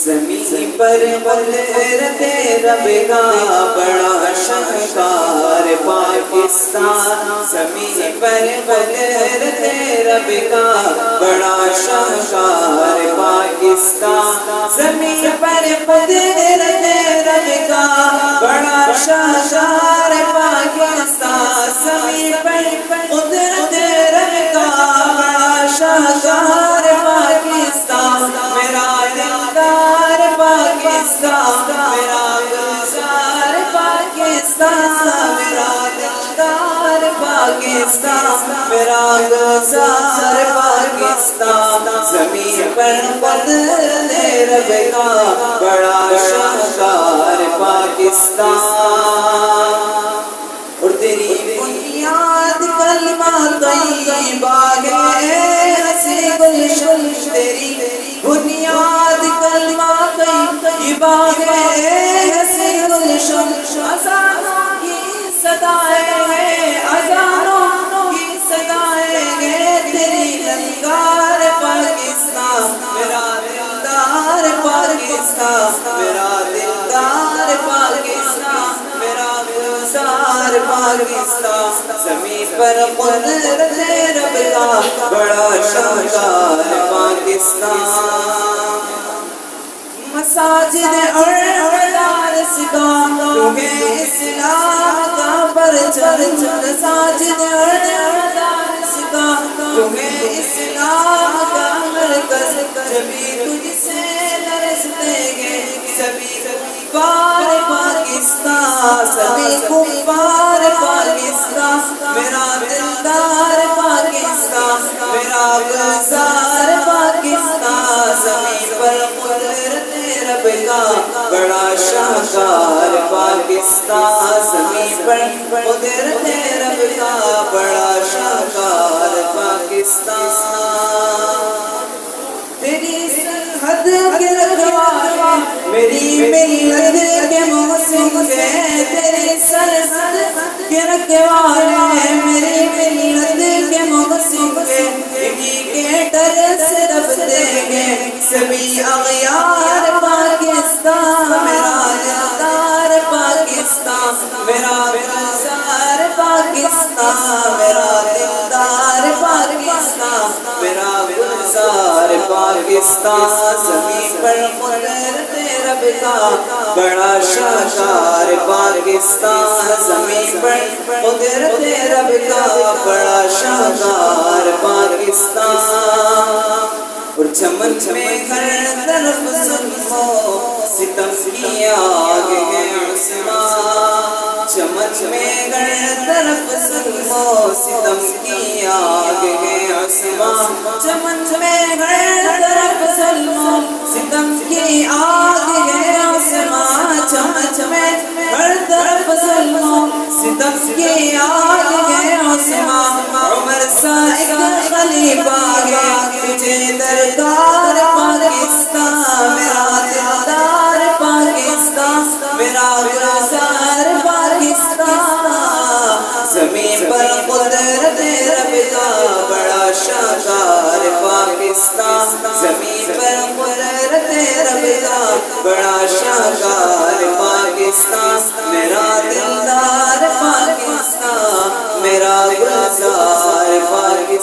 زمین پر قدرت رب کا بڑا شاہکار پاکستان، زمین پر قدرت رب کا بڑا شاہکار پاکستان، زمین پر قدرت رب کا بڑا شاہکار پاکستان، زمین پر قدرت رب کا بڑا شاہکار پاکستان، میرا دلدار پاکستان، میرا گلزار پاکستان، میرا دلدار پاکستان، میرا گلزار پاکستان، زمین پر قدرت رب کا بڑا شاہکار پاکستان، اور تیری بنیاد کلمہ طیبہ ہے ہنسی گلشن، تیری بنیاد کلمہ طیبہ ہے ہنسی گلشن، اذانوں کی صدائیں ہیں، اذانوں کی صدائیں ہیں، تیری للکار پاکستان، میرا دلدار پاکستان، میرا دلدار پاکستان، میرا گلزار پاکستان، زمین پر قدرت رب کا بڑا شاہکار پاکستان، مساجد اور مدارس کا تمہیں اسلام کا پرچم، مساجد اور مدارس کا تمہیں اسلام کا مرکز، جبھی تجھ سے درستے گے سبھی کفار پاکستان، سبھی کفار پاکستان، میرا دلدار پاکستان، میرا گلزار پاکستان، زمین پر قدرت رب کا بڑا شاہکار پاکستان، زمین پر قدرت رب کا بڑا شاہکار پاکستان، تیری سرحد کے رکھوالے میری ملت کے محسن سے، تیری سرحد کے رکھوالے میری ملت کے محسن سے، انہی کے ڈر سے ربتے گے سبھی اغیار پاکستان، میرا دلدار پاکستان، میرا گلزار پاکستان، میرا دلدار پاکستان، میرا گلزار پاکستان، زمین پر قدرت رب کا بڑا شاہکار پاکستان، زمین پر قدرت رب کا بڑا شاہکار پاکستان، اور چمن میں ہر طرف ظلم و ستم کی آگ ہے عثمان، چمن میں ہر طرف ظلم و ستم کی آگ ہے عثمان، چمن میں ہر طرف ظلم و ستم کی آگ ہے عثمان، چمن میں ہر طرف ظلم و ستم کی آگ ہے عثمان، عمر سا ایک خلیفہ ہے تجھے درکار پاکستان، میرا دلدار پاکستان، میرا گلزار پاکستان، زمین پر قدرت رب کا بڑا شاہکار پاکستان، زمین پر قدرت رب کا بڑا شاہکار پاکستان، میرا دلدار پاکستان، میرا گلزار پاکستان۔